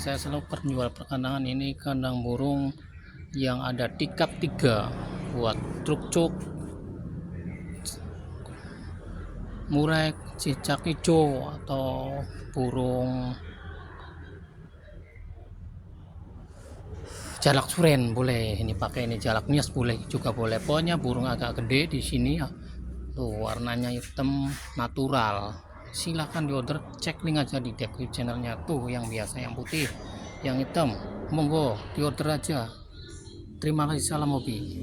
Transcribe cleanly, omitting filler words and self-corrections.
saya selalu penjual perkandangan. Ini kandang burung yang ada tikap 3 buat truk-truk, murek, cicak hijau, atau burung jalak suren boleh. Ini pakai ini jalak nias boleh juga boleh. Pokoknya burung agak gede di sini ya. Tuh warnanya hitam natural. Silahkan diorder, cek link aja di deskripsi channelnya. Tuh yang biasa, yang putih, yang hitam, monggo diorder aja. Terima kasih, salam hobi.